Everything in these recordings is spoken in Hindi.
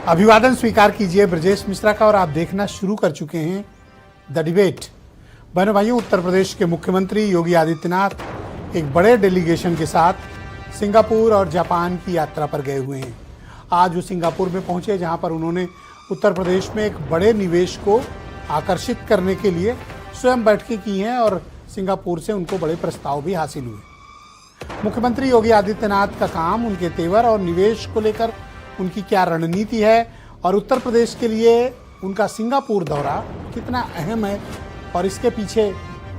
अभिवादन स्वीकार कीजिए ब्रजेश मिश्रा का और आप देखना शुरू कर चुके हैं द डिबेट। बहनों भाइयों, उत्तर प्रदेश के मुख्यमंत्री योगी आदित्यनाथ एक बड़े डेलीगेशन के साथ सिंगापुर और जापान की यात्रा पर गए हुए हैं। आज वो सिंगापुर में पहुंचे, जहां पर उन्होंने उत्तर प्रदेश में एक बड़े निवेश को आकर्षित करने के लिए स्वयं बैठकें की हैं और सिंगापुर से उनको बड़े प्रस्ताव भी हासिल हुए। मुख्यमंत्री योगी आदित्यनाथ का काम, उनके तेवर और निवेश को लेकर उनकी क्या रणनीति है और उत्तर प्रदेश के लिए उनका सिंगापुर दौरा कितना अहम है और इसके पीछे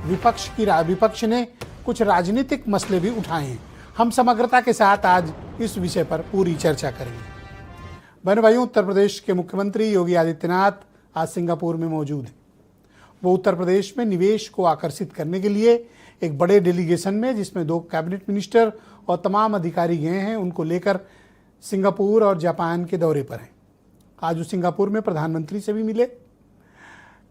विपक्ष ने कुछ राजनीतिक मसले भी उठाए हैं। हम समग्रता के साथ आज इस विषय पर पूरी चर्चा करेंगे। बहनों भाइयों, उत्तर प्रदेश के मुख्यमंत्री योगी आदित्यनाथ आज सिंगापुर में मौजूद हैं। वो उत्तर प्रदेश में निवेश को आकर्षित करने के लिए एक बड़े डेलीगेशन में, जिसमें 2 कैबिनेट मिनिस्टर और तमाम अधिकारी गए हैं, उनको लेकर सिंगापुर और जापान के दौरे पर हैं। आज वो सिंगापुर में प्रधानमंत्री से भी मिले,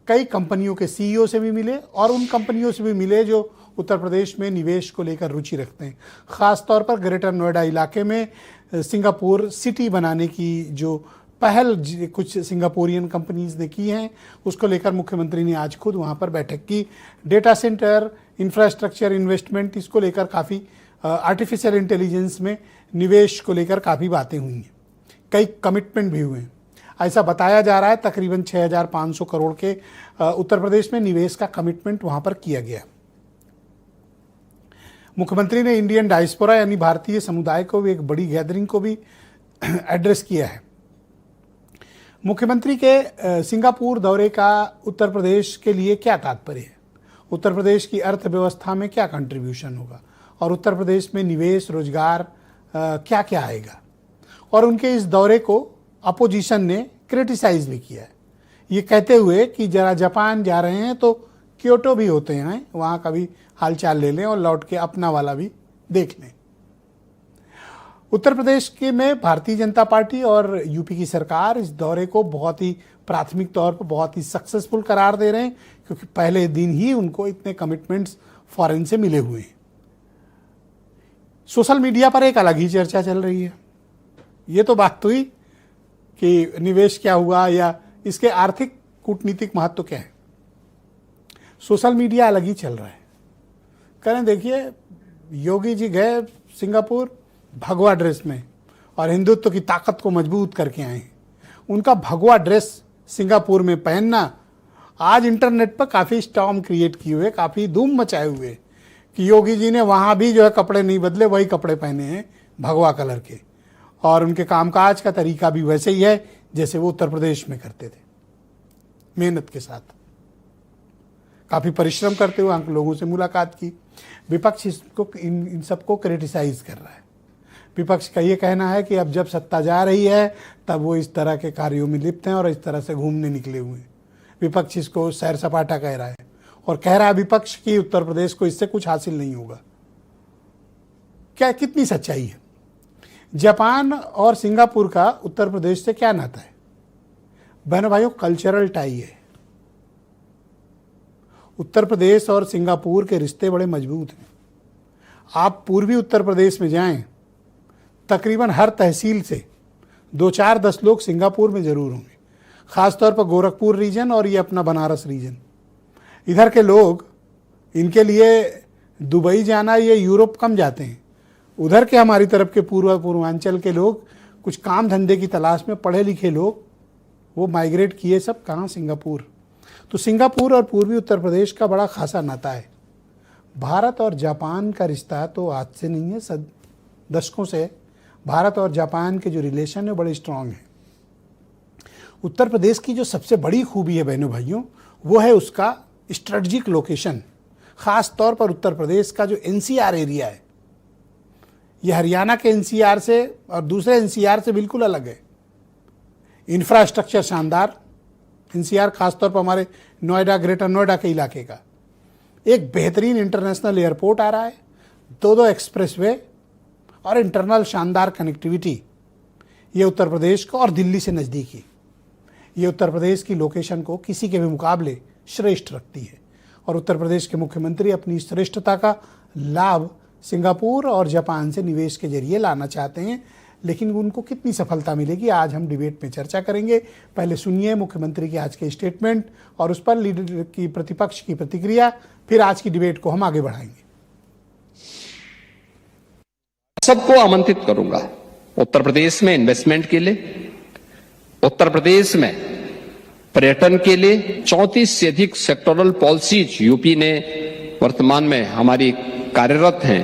कई कंपनियों के सीईओ से भी मिले और उन कंपनियों से भी मिले जो उत्तर प्रदेश में निवेश को लेकर रुचि रखते हैं। ख़ास तौर पर ग्रेटर नोएडा इलाके में सिंगापुर सिटी बनाने की जो पहल कुछ सिंगापुरियन कंपनीज ने की हैं, उसको लेकर मुख्यमंत्री ने आज खुद वहाँ पर बैठक की। डेटा सेंटर, इंफ्रास्ट्रक्चर इन्वेस्टमेंट, इसको लेकर काफ़ी आर्टिफिशियल इंटेलिजेंस में निवेश को लेकर काफ़ी बातें हुई हैं, कई कमिटमेंट भी हुए हैं। ऐसा बताया जा रहा है तकरीबन 6,500 करोड़ के उत्तर प्रदेश में निवेश का कमिटमेंट वहाँ पर किया गया। मुख्यमंत्री ने इंडियन डायस्पोरा यानी भारतीय समुदाय को भी, एक बड़ी गैदरिंग को भी एड्रेस किया है। मुख्यमंत्री के सिंगापुर दौरे का उत्तर प्रदेश के लिए क्या तात्पर्य है, उत्तर प्रदेश की अर्थव्यवस्था में क्या कंट्रीब्यूशन होगा और उत्तर प्रदेश में निवेश, रोजगार क्या क्या आएगा। और उनके इस दौरे को अपोजिशन ने क्रिटिसाइज भी किया है, ये कहते हुए कि जरा जापान जा रहे हैं तो क्योटो भी होते हैं, वहाँ का भी हालचाल ले लें और लौट के अपना वाला भी देख लें। उत्तर प्रदेश के में भारतीय जनता पार्टी और यूपी की सरकार इस दौरे को बहुत ही प्राथमिक तौर पर बहुत ही सक्सेसफुल करार दे रहे हैं, क्योंकि पहले दिन ही उनको इतने कमिटमेंट्स फॉरेन से मिले हुए हैं। सोशल मीडिया पर एक अलग ही चर्चा चल रही है। ये तो बात हुई कि निवेश क्या हुआ या इसके आर्थिक कूटनीतिक महत्व क्या है। सोशल मीडिया अलग ही चल रहा है। करें, देखिए, योगी जी गए सिंगापुर भगवा ड्रेस में और हिंदुत्व की ताकत को मजबूत करके आए हैं। उनका भगवा ड्रेस सिंगापुर में पहनना आज इंटरनेट पर काफ़ी स्टॉर्म क्रिएट किए हुए, काफ़ी धूम मचाए हुए कि योगी जी ने वहाँ भी जो है कपड़े नहीं बदले, वही कपड़े पहने हैं भगवा कलर के, और उनके कामकाज का तरीका भी वैसे ही है जैसे वो उत्तर प्रदेश में करते थे, मेहनत के साथ, काफ़ी परिश्रम करते हुए लोगों से मुलाकात की। विपक्ष इसको इन सबको क्रिटिसाइज कर रहा है। विपक्ष का ये कहना है कि अब जब सत्ता जा रही है तब वो इस तरह के कार्यों में लिप्त हैं और इस तरह से घूमने निकले हुए हैं। विपक्ष इसको सैर सपाटा कह रहा है और कह रहा है विपक्ष की उत्तर प्रदेश को इससे कुछ हासिल नहीं होगा। क्या, कितनी सच्चाई है? जापान और सिंगापुर का उत्तर प्रदेश से क्या नाता है? बहनों भाइयों, कल्चरल टाई है। उत्तर प्रदेश और सिंगापुर के रिश्ते बड़े मजबूत हैं। आप पूर्वी उत्तर प्रदेश में जाएं, तकरीबन हर तहसील से 2-4-10 लोग सिंगापुर में जरूर होंगे, ख़ासतौर पर गोरखपुर रीजन और ये अपना बनारस रीजन। इधर के लोग, इनके लिए दुबई जाना, ये यूरोप कम जाते हैं। उधर के हमारी तरफ के पूर्वांचल के लोग, कुछ काम धंधे की तलाश में पढ़े लिखे लोग, वो माइग्रेट किए सब कहाँ, सिंगापुर। तो सिंगापुर और पूर्वी उत्तर प्रदेश का बड़ा खासा नाता है। भारत और जापान का रिश्ता तो आज से नहीं है, दशकों से भारत और जापान के जो रिलेशन है बड़े स्ट्रांग हैं। उत्तर प्रदेश की जो सबसे बड़ी खूबी है बहनों भाइयों, वो है उसका स्ट्रेटजिक लोकेशन। ख़ास तौर पर उत्तर प्रदेश का जो एनसीआर एरिया है, ये हरियाणा के एनसीआर से और दूसरे एनसीआर से बिल्कुल अलग है। इंफ्रास्ट्रक्चर शानदार, एनसीआर खासतौर पर हमारे नोएडा, ग्रेटर नोएडा के इलाके का एक बेहतरीन इंटरनेशनल एयरपोर्ट आ रहा है, 2 एक्सप्रेसवे और इंटरनल शानदार कनेक्टिविटी। ये उत्तर प्रदेश को और दिल्ली से नज़दीकी, ये उत्तर प्रदेश की लोकेशन को किसी के भी मुकाबले श्रेष्ठ रखती है। और उत्तर प्रदेश के मुख्यमंत्री अपनी श्रेष्ठता का लाभ सिंगापुर और जापान से निवेश के जरिए लाना चाहते हैं। लेकिन उनको कितनी सफलता मिलेगी, आज हम डिबेट में चर्चा करेंगे। पहले सुनिए मुख्यमंत्री के आज के स्टेटमेंट और उस पर लीडर की प्रतिपक्ष की प्रतिक्रिया, फिर आज की डिबेट को हम आगे बढ़ाएंगे। सबको आमंत्रित करूंगा उत्तर प्रदेश में इन्वेस्टमेंट के लिए, उत्तर प्रदेश में पर्यटन के लिए 34 से अधिक सेक्टोरल पॉलिसीज यूपी ने वर्तमान में हमारी कार्यरत हैं।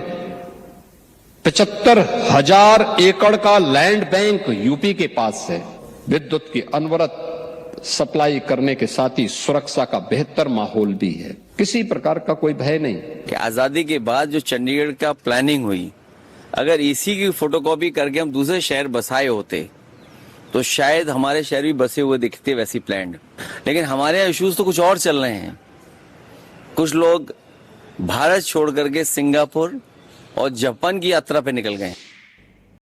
75,000 एकड़ का लैंड बैंक यूपी के पास है। विद्युत की अनवरत सप्लाई करने के साथ ही सुरक्षा का बेहतर माहौल भी है। किसी प्रकार का कोई भय नहीं कि आजादी के बाद जो चंडीगढ़ का प्लानिंग हुई, अगर इसी की फोटोकॉपी करके हम दूसरे शहर बसाए होते तो शायद हमारे शहर भी बसे हुए दिखते वैसी प्लान। लेकिन हमारे यहाँ इश्यूज तो कुछ और चल रहे हैं। कुछ लोग भारत छोड़ करके सिंगापुर और जापान की यात्रा पे निकल गए।